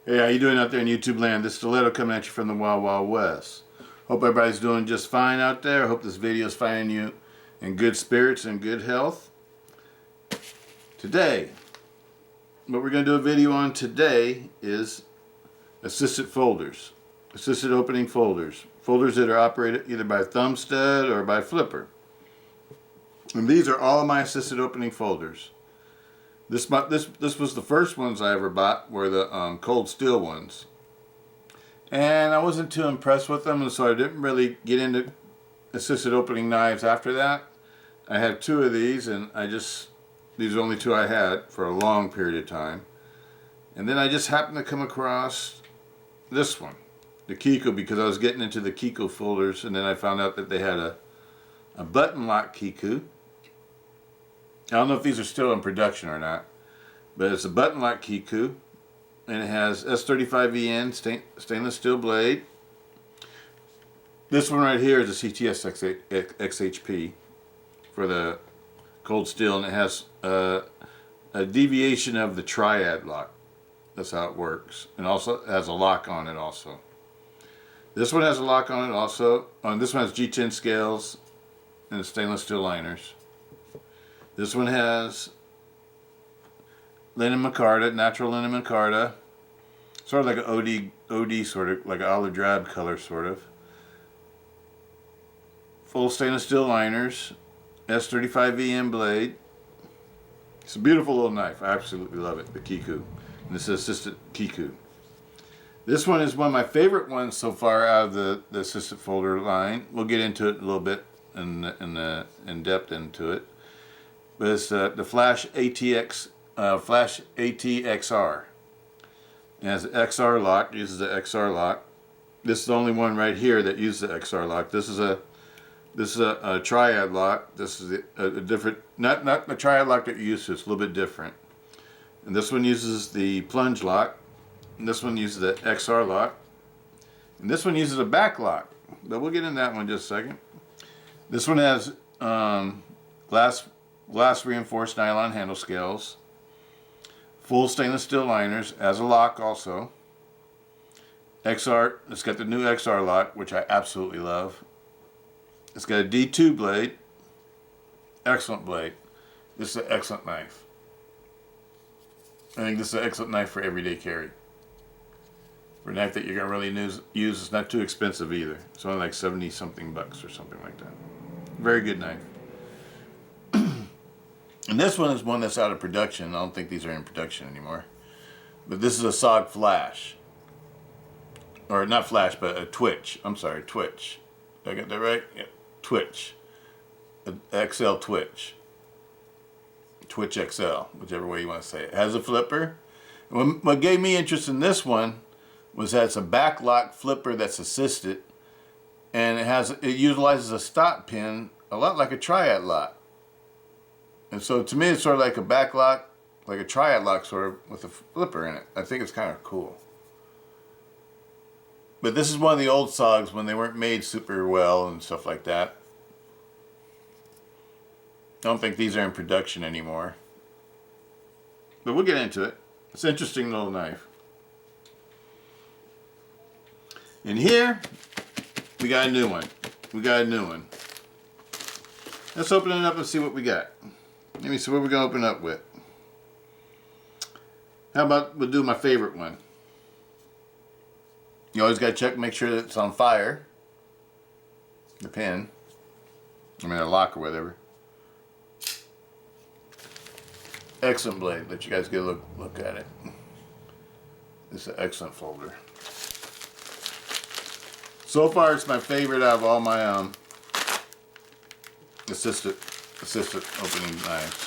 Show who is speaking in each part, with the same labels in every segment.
Speaker 1: Hey, how you doing out there in YouTube land? This Stiletto coming at you from the Wild Wild West. Hope everybody's doing just fine out there. Hope this video is finding you in good spirits and good health. Today, what we're going to do a video on today is assisted folders. Assisted opening folders. Folders that are operated either by thumb stud or by flipper. And these are all of my assisted opening folders. This was the first ones I ever bought, were the cold steel ones. And I wasn't too impressed with them, and so I didn't really get into assisted opening knives after that. I had two of these, and these are the only two I had for a long period of time. And then I just happened to come across this one, the Kiko, because I was getting into the Kiko folders, and then I found out that they had a button lock Kiko. I don't know if these are still in production or not, but it's a button lock Kiku, and it has S35VN stainless steel blade. This one right here is a CTS-XHP for the cold steel, and it has a deviation of the triad lock. That's how it works, and also it has a lock on it also. This one has a lock on it also. This one has G10 scales and stainless steel liners. This one has linen micarta, natural linen micarta, sort of like an OD sort of, like an olive drab color sort of. Full stainless steel liners, S35VN blade. It's a beautiful little knife. I absolutely love it, the Kiku. And this is assisted Kiku. This one is one of my favorite ones so far out of the assisted folder line. We'll get into it a little bit in depth into it. But it's the Flash ATXR. It has an XR lock, uses the XR lock. This is the only one right here that uses the XR lock. This is a triad lock. This is a different, not the triad lock that you used to, it's a little bit different. And this one uses the plunge lock. And this one uses the XR lock. And this one uses a back lock. But we'll get into that one in just a second. This one has glass reinforced nylon handle scales, full stainless steel liners, as a lock also. XR, it's got the new XR lock, which I absolutely love. It's got a D2 blade, excellent blade. This is an excellent knife. I think this is an excellent knife for everyday carry. For a knife that you're gonna really use, it's not too expensive either. It's only like 70 something bucks or something like that. Very good knife. And this one is one that's out of production. I don't think these are in production anymore. But this is a S.O.G flash. Or not flash, but a twitch. I'm sorry, twitch. Did I get that right? Yeah, twitch. XL twitch. Twitch XL, whichever way you want to say it. It has a flipper. What gave me interest in this one was that it's a back lock flipper that's assisted. And it utilizes a stop pin a lot like a triad lock. And so to me, it's sort of like a back lock, like a triad lock sort of with a flipper in it. I think it's kind of cool. But this is one of the old SOGs when they weren't made super well and stuff like that. I don't think these are in production anymore. But we'll get into it. It's an interesting little knife. And here, we got a new one. Let's open it up and see what we got. Let me see what we're going to open up with. How about we'll do my favorite one. You always got to check, make sure that it's on fire. The pin. I mean, a lock or whatever. Excellent blade. Let you guys get a look at it. This is an excellent folder. So far, it's my favorite out of all my assisted opening knives.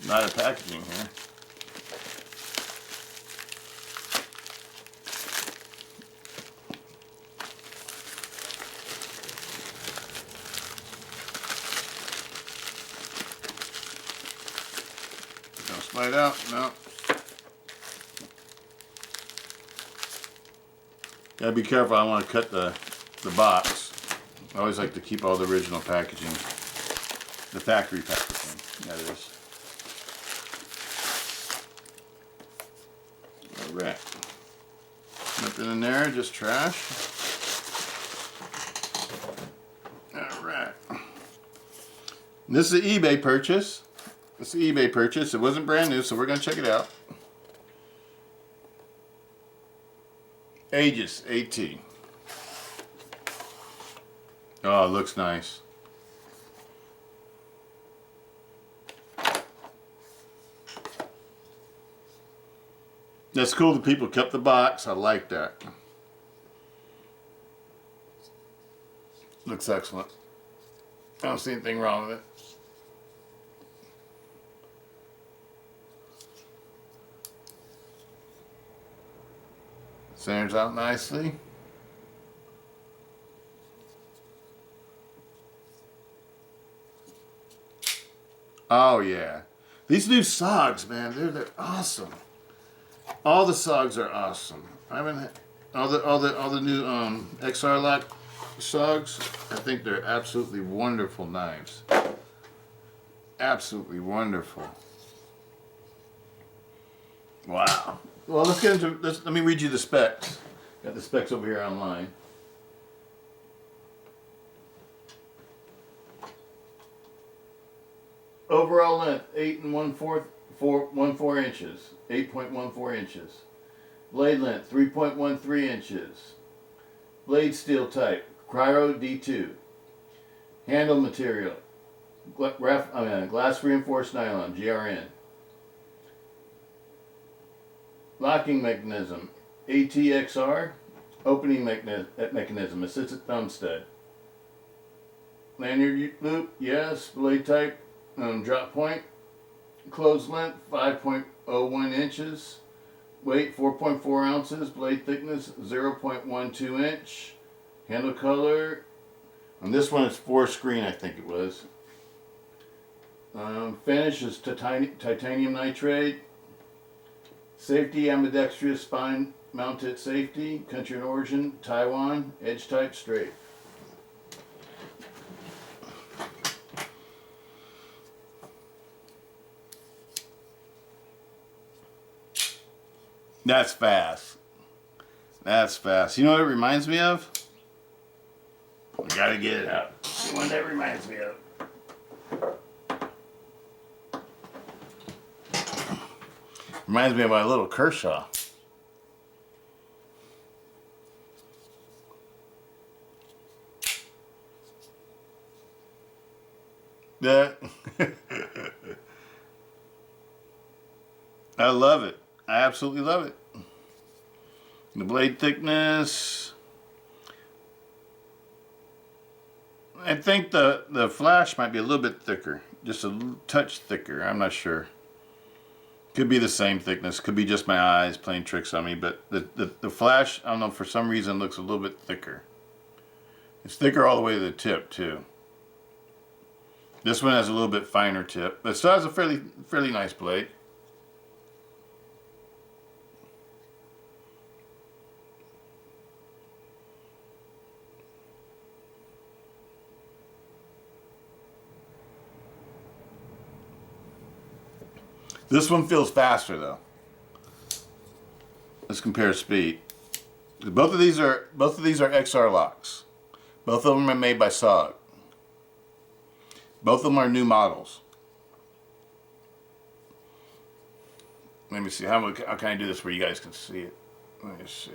Speaker 1: Not a packaging here. Don't slide out, no. Gotta be careful, I want to cut the box. I always like to keep all the original packaging, the factory packaging, that is. Alright. Nothing in there, just trash. Alright. This is an eBay purchase. This is an eBay purchase. It wasn't brand new, so we're going to check it out. Aegis AT. Oh, it looks nice. That's cool that people kept the box. I like that. Looks excellent. I don't see anything wrong with it. Centers out nicely. Oh yeah. These new SOGs, man, they're awesome. All the SOGs are awesome. I haven't all the new XR lock SOGs. I think they're absolutely wonderful knives. Absolutely wonderful. Wow. Well, let's get into this. Let me read you the specs. Got the specs over here online. Overall length 8 1/4 inches, 8.14 inches. Blade length 3.13 inches. Blade steel type Cryo D2. Handle material glass reinforced nylon GRN. Locking mechanism ATXR. Opening mechanism assisted thumb stud. Lanyard loop, yes. Blade type drop point. Closed length 5.01 inches. Weight 4.4 ounces. Blade thickness 0.12 inch. Handle color. On this one it's 4 screen, I think it was. Finish is titanium nitride. Safety ambidextrous spine mounted safety. Country and origin Taiwan. Edge type straight. That's fast. That's fast. You know what it reminds me of? I gotta get it out. The one that reminds me of. Reminds me of my little Kershaw. That. I love it. I absolutely love it. The blade thickness. I think the flash might be a little bit thicker. Just a touch thicker. I'm not sure. Could be the same thickness. Could be just my eyes playing tricks on me. But the flash, I don't know, for some reason looks a little bit thicker. It's thicker all the way to the tip too. This one has a little bit finer tip. But it still has a fairly nice blade. This one feels faster though. Let's compare speed. Both of these are XR locks. Both of them are made by S.O.G. Both of them are new models. Let me see how can I do this where you guys can see it. Let me see.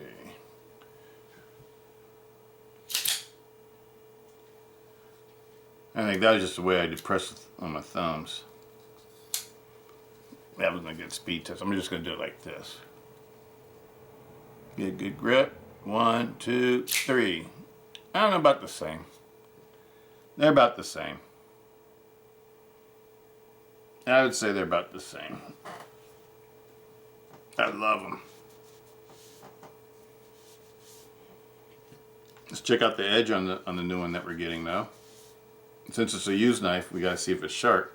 Speaker 1: I think that was just the way I depress on my thumbs. That was a good speed test. I'm just going to do it like this. Get a good grip. 1, 2, 3. I don't know, about the same. They're about the same. I would say they're about the same. I love them. Let's check out the edge on the new one that we're getting though. Since it's a used knife, we got to see if it's sharp.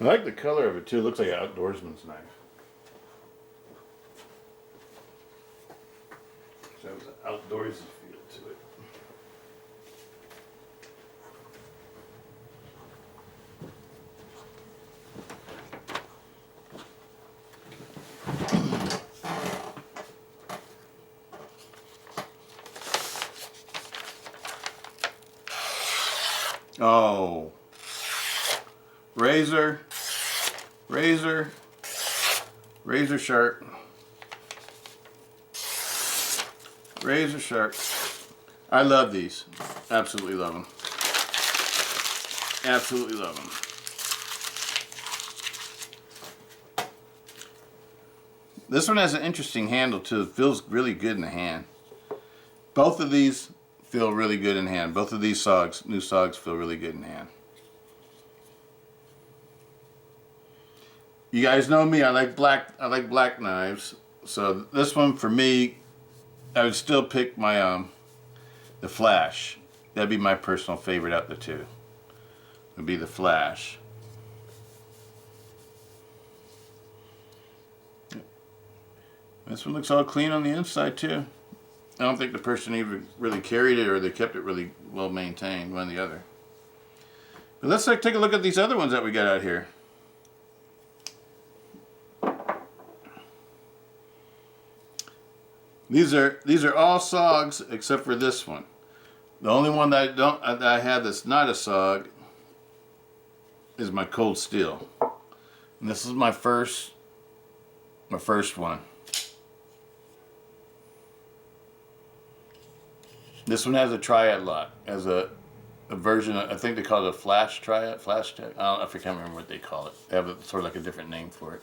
Speaker 1: I like the color of it too. It looks like an outdoorsman's knife. So it was an outdoorsy feel to it. Oh, razor sharp, razor sharp. I love these. Absolutely love them. Absolutely love them. This one has an interesting handle too. It feels really good in the hand. Both of these feel really good in hand. Both of these SOGs, new SOGs, feel really good in hand. You guys know me. I like black knives. So this one for me, I would still pick my the Flash. That'd be my personal favorite out of the two. Would be the Flash. This one looks all clean on the inside too. I don't think the person even really carried it or they kept it really well maintained, one or the other. But let's take a look at these other ones that we got out here. These are all SOGs except for this one. The only one that I have that's not a SOG is my Cold Steel. And this is my first one. This one has a triad lock, has a version of, I think they call it a flash triad, flash tech. I can't remember what they call it. They have sort of like a different name for it.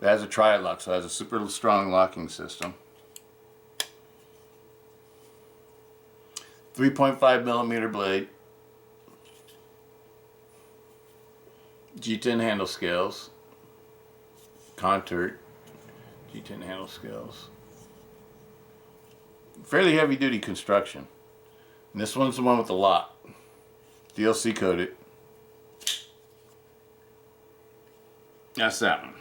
Speaker 1: It has a triad lock, so it has a super strong locking system. 3.5mm blade. G10 handle scales. Contoured G10 handle scales. Fairly heavy duty construction. And this one's the one with the lock. DLC coated. That's that one.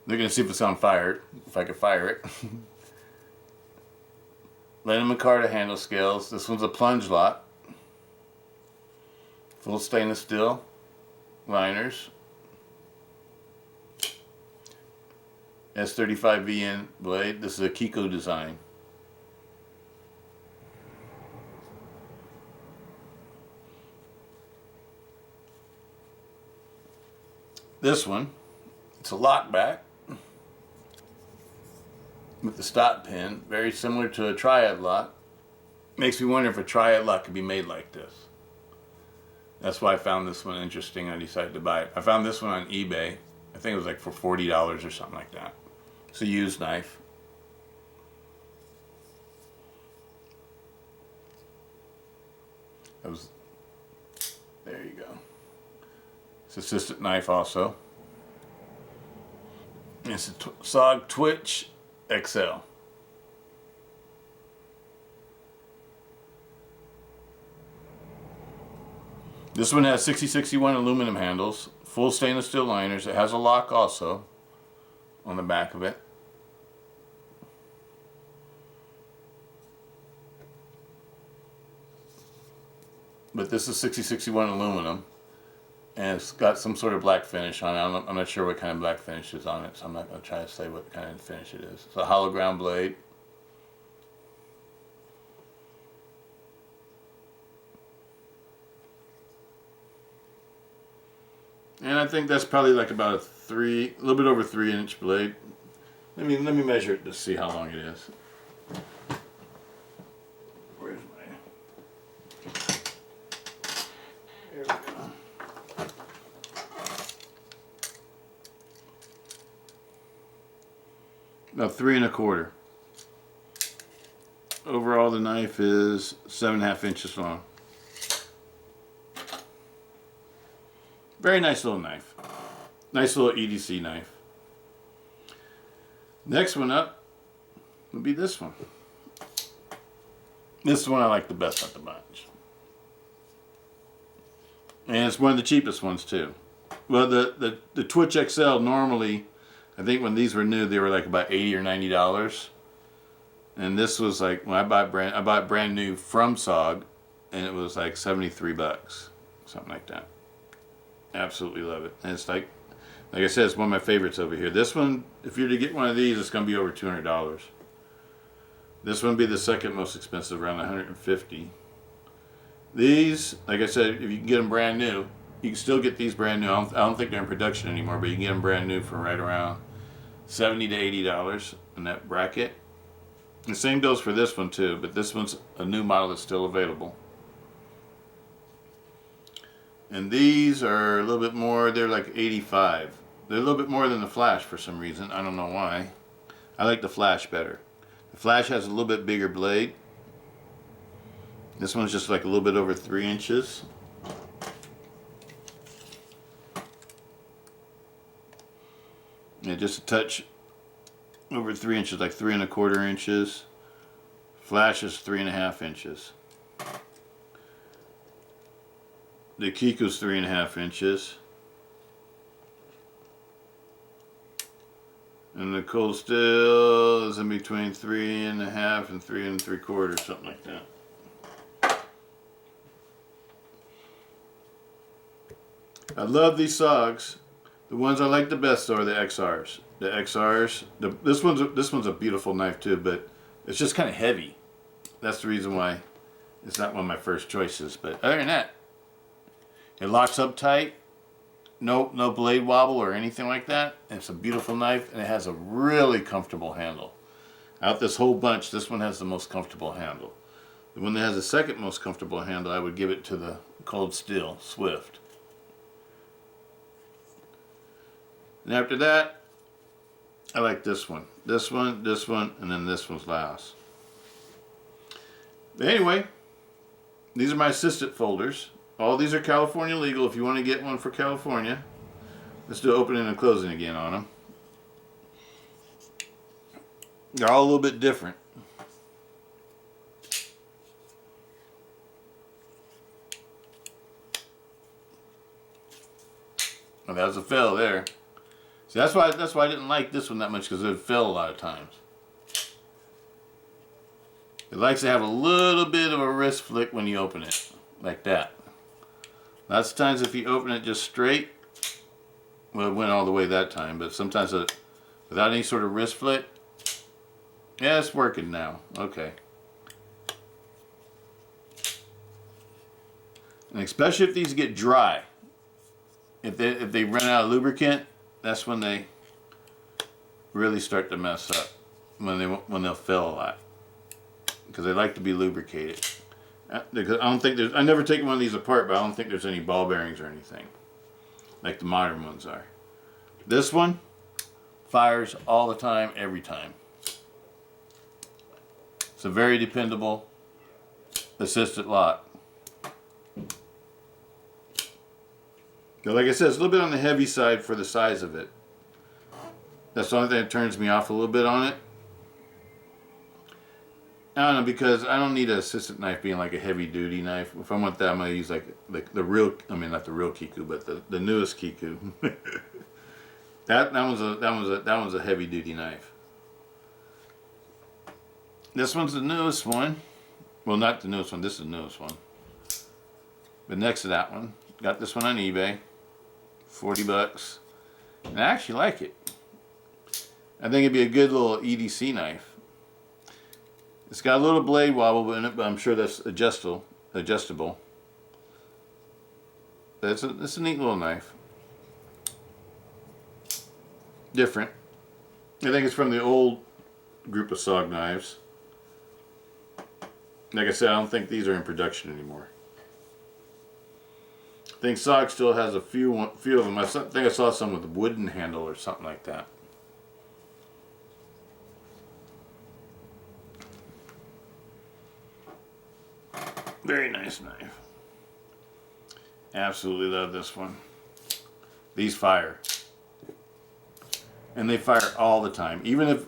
Speaker 1: They're gonna see if it's on fire, if I can fire it. Lennon Micarta handle scales. This one's a plunge lock. Full stainless steel liners. S35VN blade. This is a Kiko design. This one, it's a lock back with the stop pin, very similar to a triad lock. Makes me wonder if a triad lock could be made like this. That's why I found this one interesting. I decided to buy it. I found this one on eBay. I think it was like for $40 or something like that. It's a used knife. There you go. It's assistant knife also. It's a SOG Twitch XL. This one has 6061 aluminum handles, full stainless steel liners. It has a lock also on the back of it. But this is 6061 aluminum, and it's got some sort of black finish on it. I'm not sure what kind of black finish is on it, so I'm not going to try to say what kind of finish it is. It's a hollow ground blade. And I think that's probably like about a little bit over 3-inch blade. Let me measure it to see how long it is. Where's my? There we go. About 3 1/4. Overall, the knife is 7.5 inches long. Very nice little knife. Nice little EDC knife. Next one up would be this one. This is the one I like the best out the bunch. And it's one of the cheapest ones too. Well, the Twitch XL normally, I think when these were new, they were like about $80 or $90. And this was like, when I bought brand new from S.O.G, and it was like 73 bucks, something like that. Absolutely love it. And it's like I said, it's one of my favorites over here. This one, if you're to get one of these, it's going to be over $200. This one would be the second most expensive, around $150. These, like I said, if you can get them brand new, you can still get these brand new. I don't think they're in production anymore, but you can get them brand new for right around $70 to $80 in that bracket. The same goes for this one too, but this one's a new model that's still available. And these are a little bit more, they're like 85. They're a little bit more than the Flash for some reason. I don't know why. I like the Flash better. The Flash has a little bit bigger blade. This one's just like a little bit over 3 inches. Yeah, just a touch over 3 inches, like 3¼ inches. Flash is 3½ inches. The Kiku's 3½ inches. And the Cold Steel is in between 3½ and 3¾ something like that. I love these S.O.Gs. The ones I like the best are the XRs. The XRs. This one's a beautiful knife too, but it's just kind of heavy. That's the reason why it's not one of my first choices. But other than that, it locks up tight. No blade wobble or anything like that. It's a beautiful knife, and it has a really comfortable handle. Out this whole bunch, this one has the most comfortable handle. The one that has the second most comfortable handle, I would give it to the Cold Steel Swift. And after that, I like this one, and then this one's last. But anyway, these are my assistant folders. All these are California legal if you want to get one for California. Let's do opening and closing again on them. They're all a little bit different. Well, that was a fail there. See, that's why I didn't like this one that much, because it would fail a lot of times. It likes to have a little bit of a wrist flick when you open it, like that. Lots of times if you open it just straight, well, it went all the way that time, but sometimes without any sort of wrist flick, yeah, it's working now. Okay. And especially if these get dry. If they run out of lubricant, that's when they really start to mess up. When they'll fail a lot, because they like to be lubricated. Because I never take one of these apart, but I don't think there's any ball bearings or anything like the modern ones are. This one fires all the time, every time. It's a very dependable assisted lock. But like I said, it's a little bit on the heavy side for the size of it. That's the only thing that turns me off a little bit on it. I don't know, because I don't need an assistant knife being like a heavy duty knife. If I want that, I'm gonna use like the real, I mean not the real Kiku, but the newest Kiku. that one's a heavy duty knife. This one's the newest one. Well, not the newest one. This is the newest one. But next to that one, got this one on eBay, 40 bucks, and I actually like it. I think it'd be a good little EDC knife. It's got a little blade wobble in it, but I'm sure that's adjustable. But it's a neat little knife. Different. I think it's from the old group of S.O.G knives. Like I said, I don't think these are in production anymore. I think S.O.G still has a few of them. I think I saw some with a wooden handle or something like that. Very nice knife. Absolutely love this one. These fire. And they fire all the time. Even if,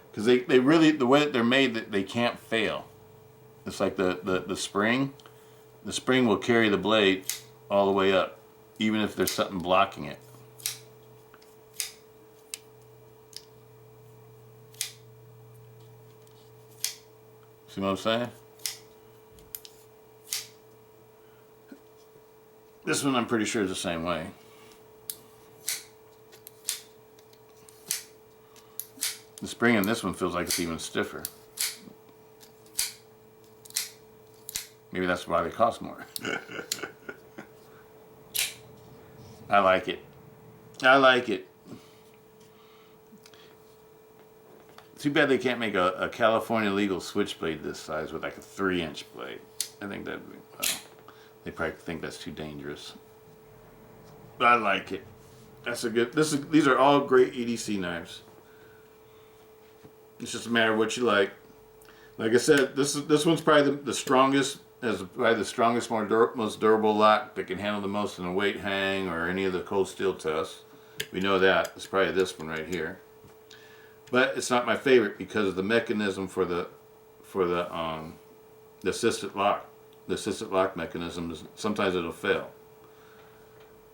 Speaker 1: because they really, the way that they're made, that they can't fail. It's like the spring. The spring will carry the blade all the way up, even if there's something blocking it. See what I'm saying? This one I'm pretty sure is the same way. The spring in this one feels like it's even stiffer. Maybe that's why they cost more. I like it. I like it. Too bad they can't make a California legal switchblade this size with like a 3-inch blade. I think that'd be, well, they probably think that's too dangerous. But I like it. That's a good, these are all great EDC knives. It's just a matter of what you like. Like I said, this one's probably the strongest, has probably the strongest, most durable lock that can handle the most in a weight hang or any of the cold steel tests. We know that. It's probably this one right here. But it's not my favorite because of the mechanism for the assisted lock. The assisted lock mechanism is, sometimes it'll fail.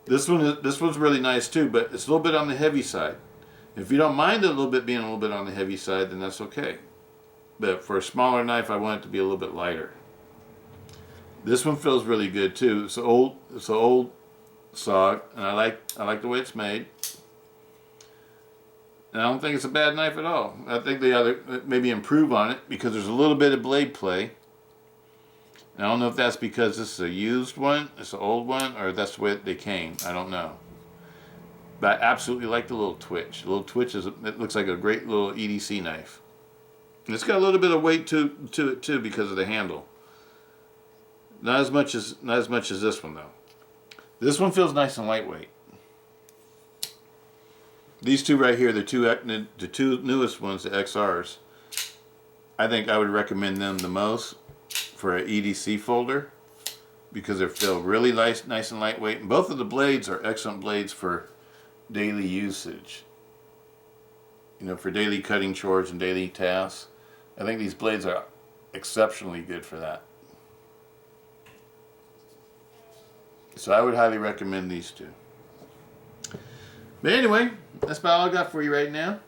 Speaker 1: This one's really nice too, but it's a little bit on the heavy side. If you don't mind it a little bit being a little bit on the heavy side, then that's okay. But for a smaller knife, I want it to be a little bit lighter. This one feels really good too. It's an old SOG, and I like the way it's made. And I don't think it's a bad knife at all. I think they ought to maybe improve on it because there's a little bit of blade play. And I don't know if that's because this is a used one, it's an old one, or that's the way they came. I don't know. But I absolutely like the little twitch. The little twitch it looks like a great little EDC knife. And it's got a little bit of weight to it too because of the handle. Not as much as this one though. This one feels nice and lightweight. These two right here, the two newest ones, the XRs, I think I would recommend them the most for an EDC folder because they feel really nice and lightweight. And both of the blades are excellent blades for daily usage. You know, for daily cutting chores and daily tasks. I think these blades are exceptionally good for that. So I would highly recommend these two. But anyway, that's about all I got for you right now.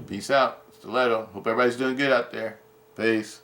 Speaker 1: Peace out. Stiletto. Hope everybody's doing good out there. Peace.